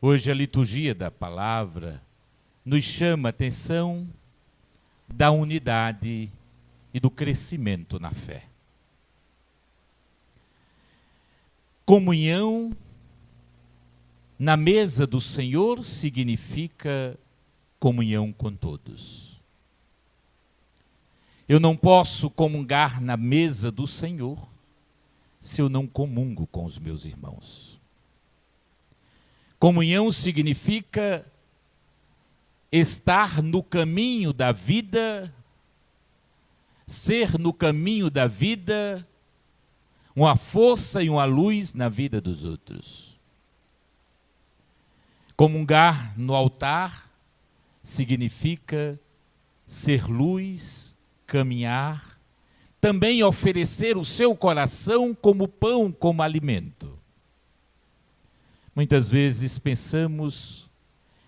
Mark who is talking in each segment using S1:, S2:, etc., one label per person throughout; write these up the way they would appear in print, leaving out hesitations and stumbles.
S1: Hoje a liturgia da palavra nos chama a atenção da unidade e do crescimento na fé. Comunhão na mesa do Senhor significa comunhão com todos. Eu não posso comungar na mesa do Senhor se eu não comungo com os meus irmãos. Comunhão significa estar no caminho da vida, ser no caminho da vida uma força e uma luz na vida dos outros. Comungar no altar significa ser luz, caminhar, também oferecer o seu coração como pão, como alimento. Muitas vezes pensamos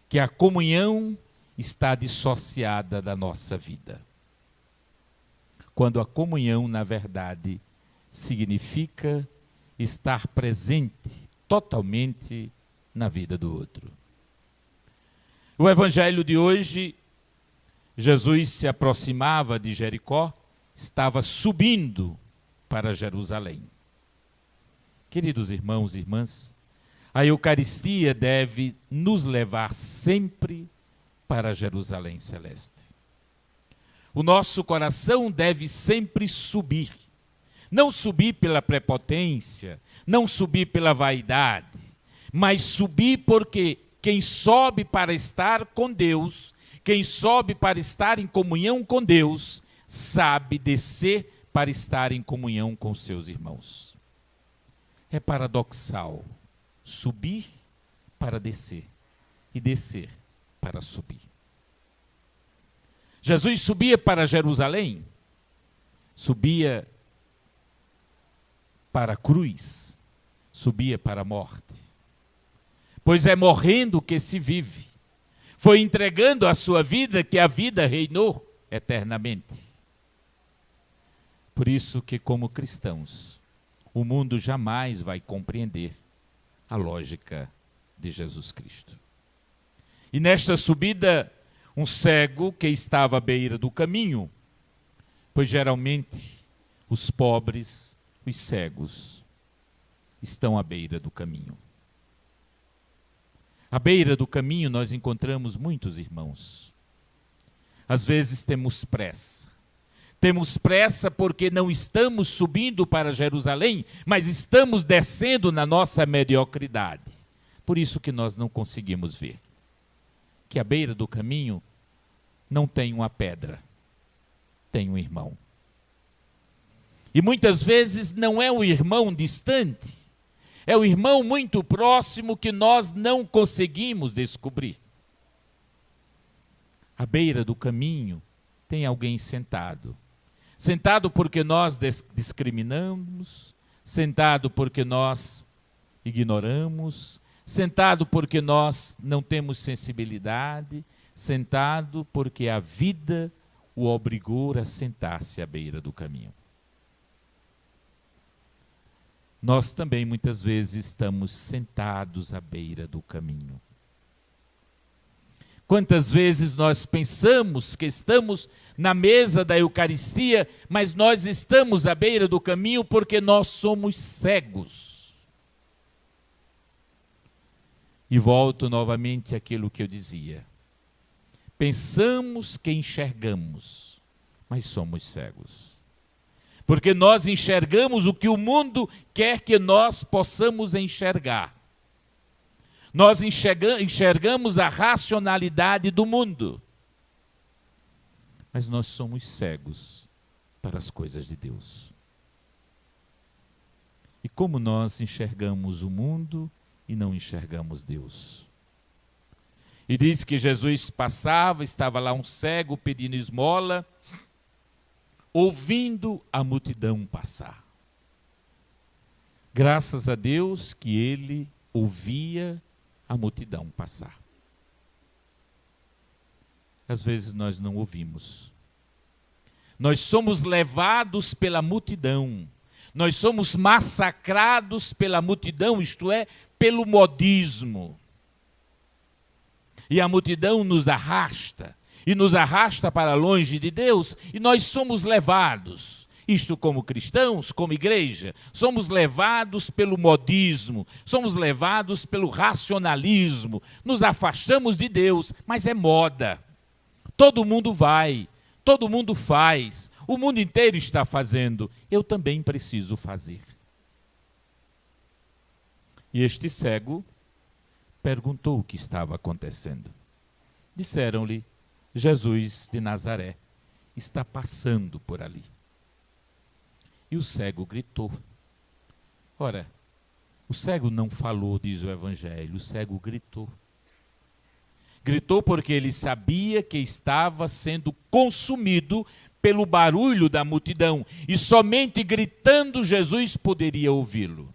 S1: que a comunhão está dissociada da nossa vida, quando a comunhão, na verdade, significa estar presente totalmente na vida do outro. O evangelho de hoje, Jesus se aproximava de Jericó, estava subindo para Jerusalém. Queridos irmãos e irmãs, a Eucaristia deve nos levar sempre para Jerusalém celeste. O nosso coração deve sempre subir. Não subir pela prepotência, não subir pela vaidade, mas subir porque quem sobe para estar com Deus, quem sobe para estar em comunhão com Deus, sabe descer para estar em comunhão com seus irmãos. É paradoxal subir para descer e descer para subir. Jesus subia para Jerusalém, subia para a cruz, subia para a morte. Pois é morrendo que se vive. Foi entregando a sua vida que a vida reinou eternamente. Por isso que, como cristãos, o mundo jamais vai compreender a lógica de Jesus Cristo. E nesta subida, um cego que estava à beira do caminho, pois geralmente os pobres, os cegos, estão à beira do caminho. À beira do caminho nós encontramos muitos irmãos. Às vezes temos pressa. Temos pressa porque não estamos subindo para Jerusalém, mas estamos descendo na nossa mediocridade. Por isso que nós não conseguimos ver que à beira do caminho não tem uma pedra, tem um irmão. E muitas vezes não é um irmão distante, é um irmão muito próximo que nós não conseguimos descobrir. À beira do caminho tem alguém sentado. Sentado porque nós discriminamos, sentado porque nós ignoramos, sentado porque nós não temos sensibilidade, sentado porque a vida o obrigou a sentar-se à beira do caminho. Nós também muitas vezes estamos sentados à beira do caminho. Quantas vezes nós pensamos que estamos na mesa da Eucaristia, mas nós estamos à beira do caminho porque nós somos cegos. E volto novamente àquilo que eu dizia. Pensamos que enxergamos, mas somos cegos. Porque nós enxergamos o que o mundo quer que nós possamos enxergar. Nós enxergamos a racionalidade do mundo. Mas nós somos cegos para as coisas de Deus. E como nós enxergamos o mundo e não enxergamos Deus? E diz que Jesus passava, estava lá um cego pedindo esmola, ouvindo a multidão passar. Graças a Deus que ele ouvia a multidão passar. Às vezes nós não ouvimos. Nós somos levados pela multidão. Nós somos massacrados pela multidão, isto é, pelo modismo. e a multidão nos arrasta para longe de Deus, e nós somos levados, isto como cristãos, como igreja, somos levados pelo modismo, somos levados pelo racionalismo, nos afastamos de Deus, mas é moda. Todo mundo vai, todo mundo faz, o mundo inteiro está fazendo, eu também preciso fazer. E este cego perguntou o que estava acontecendo. Disseram-lhe: Jesus de Nazaré está passando por ali. E o cego gritou. Ora, o cego não falou, diz o Evangelho, o cego gritou. Gritou porque ele sabia que estava sendo consumido pelo barulho da multidão, e somente gritando Jesus poderia ouvi-lo.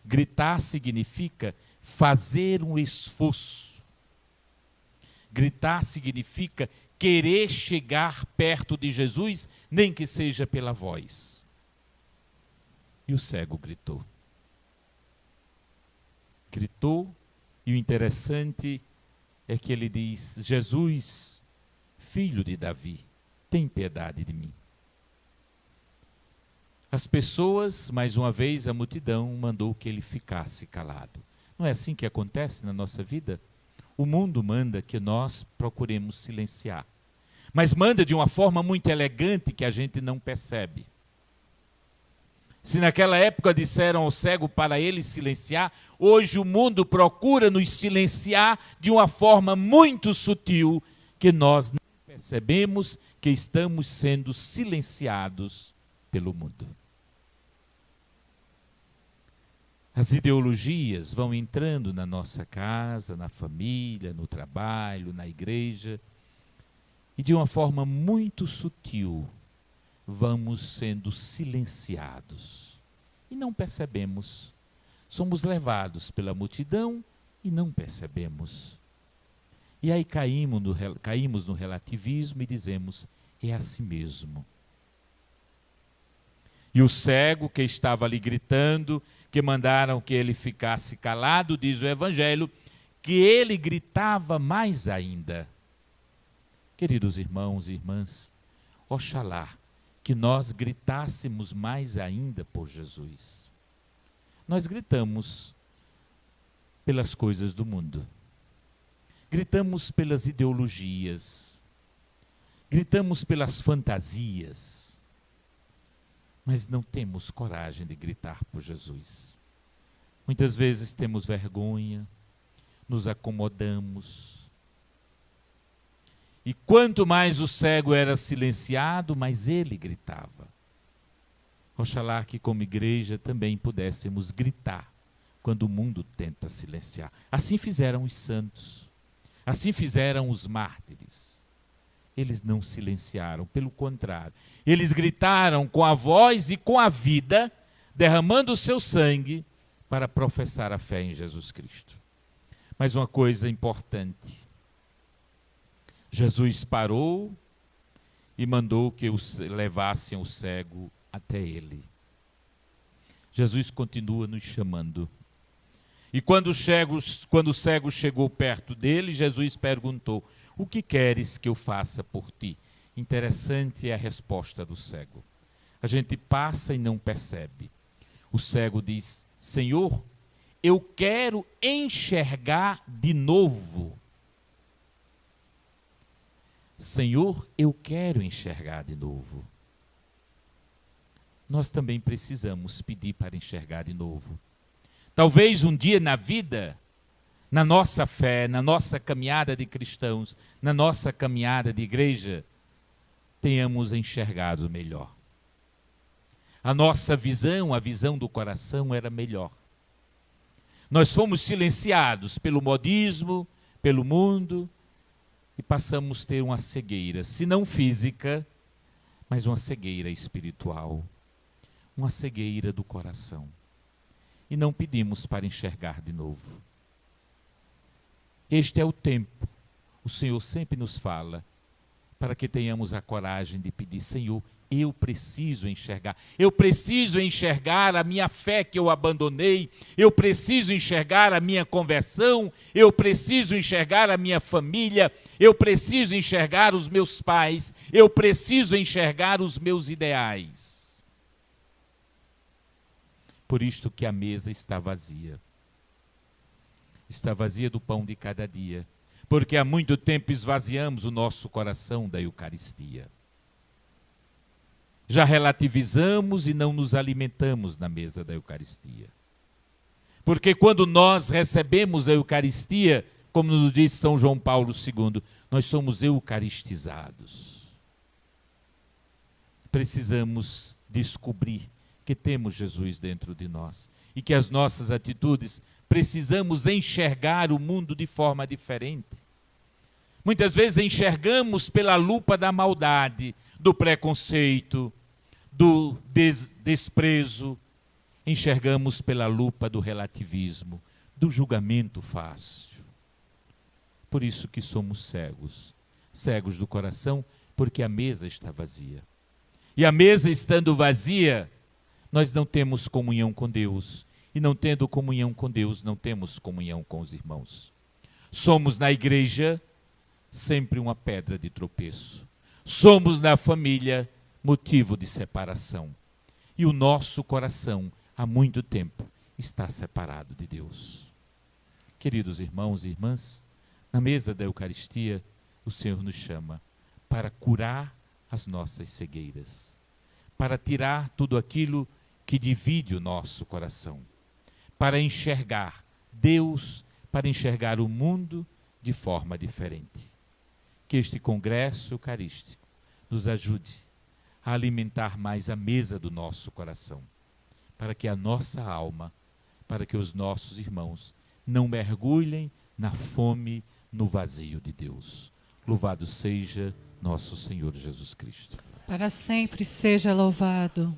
S1: Gritar significa fazer um esforço. Gritar significa querer chegar perto de Jesus, nem que seja pela voz. E o cego gritou. Gritou, e o interessante é que ele diz: Jesus, filho de Davi, tem piedade de mim. As pessoas, mais uma vez, a multidão mandou que ele ficasse calado. Não é assim que acontece na nossa vida? O mundo manda que nós procuremos silenciar, mas manda de uma forma muito elegante que a gente não percebe. Se naquela época disseram ao cego para ele silenciar, hoje o mundo procura nos silenciar de uma forma muito sutil que nós não percebemos que estamos sendo silenciados pelo mundo. As ideologias vão entrando na nossa casa, na família, no trabalho, na igreja, e de uma forma muito sutil vamos sendo silenciados. E não percebemos. Somos levados pela multidão e não percebemos. E aí caímos no relativismo e dizemos: é assim mesmo. E o cego que estava ali gritando, que mandaram que ele ficasse calado, diz o Evangelho, que ele gritava mais ainda. Queridos irmãos e irmãs, oxalá que nós gritássemos mais ainda por Jesus. Nós gritamos pelas coisas do mundo, gritamos pelas ideologias, gritamos pelas fantasias, mas não temos coragem de gritar por Jesus. Muitas vezes temos vergonha, nos acomodamos. E quanto mais o cego era silenciado, mais ele gritava. Oxalá que como igreja também pudéssemos gritar quando o mundo tenta silenciar. Assim fizeram os santos, assim fizeram os mártires. Eles não silenciaram, pelo contrário, eles gritaram com a voz e com a vida, derramando o seu sangue para professar a fé em Jesus Cristo. Mas uma coisa importante, Jesus parou e mandou que levassem o cego até ele. Jesus continua nos chamando. E quando o cego chegou perto dele, Jesus perguntou: o que queres que eu faça por ti? Interessante é a resposta do cego. A gente passa e não percebe. O cego diz: Senhor, eu quero enxergar de novo. Senhor, eu quero enxergar de novo. Nós também precisamos pedir para enxergar de novo. Talvez um dia na vida, na nossa fé, na nossa caminhada de cristãos, na nossa caminhada de igreja, tenhamos enxergado melhor. A nossa visão, a visão do coração era melhor. Nós fomos silenciados pelo modismo, pelo mundo, e passamos a ter uma cegueira, se não física, mas uma cegueira espiritual, uma cegueira do coração. E não pedimos para enxergar de novo. Este é o tempo, o Senhor sempre nos fala, para que tenhamos a coragem de pedir: Senhor, eu preciso enxergar. Eu preciso enxergar a minha fé que eu abandonei. Eu preciso enxergar a minha conversão. Eu preciso enxergar a minha família. Eu preciso enxergar os meus pais. Eu preciso enxergar os meus ideais. Por isto que a mesa está vazia. Está vazia do pão de cada dia. Porque há muito tempo esvaziamos o nosso coração da Eucaristia. Já relativizamos e não nos alimentamos na mesa da Eucaristia. Porque quando nós recebemos a Eucaristia, como nos diz São João Paulo II, nós somos eucaristizados. Precisamos descobrir que temos Jesus dentro de nós e que as nossas atitudes precisamos enxergar o mundo de forma diferente. Muitas vezes enxergamos pela lupa da maldade, do preconceito, do desprezo, enxergamos pela lupa do relativismo, do julgamento fácil. Por isso que somos cegos, cegos do coração, porque a mesa está vazia. E a mesa estando vazia, nós não temos comunhão com Deus. E não tendo comunhão com Deus, não temos comunhão com os irmãos. Somos na igreja sempre uma pedra de tropeço. Somos na família motivo de separação. E o nosso coração, há muito tempo, está separado de Deus. Queridos irmãos e irmãs, na mesa da Eucaristia, o Senhor nos chama para curar as nossas cegueiras, para tirar tudo aquilo que divide o nosso coração, para enxergar Deus, para enxergar o mundo de forma diferente. Que este congresso eucarístico nos ajude a alimentar mais a mesa do nosso coração, para que a nossa alma, para que os nossos irmãos não mergulhem na fome, no vazio de Deus. Louvado seja nosso Senhor Jesus Cristo.
S2: Para sempre seja louvado.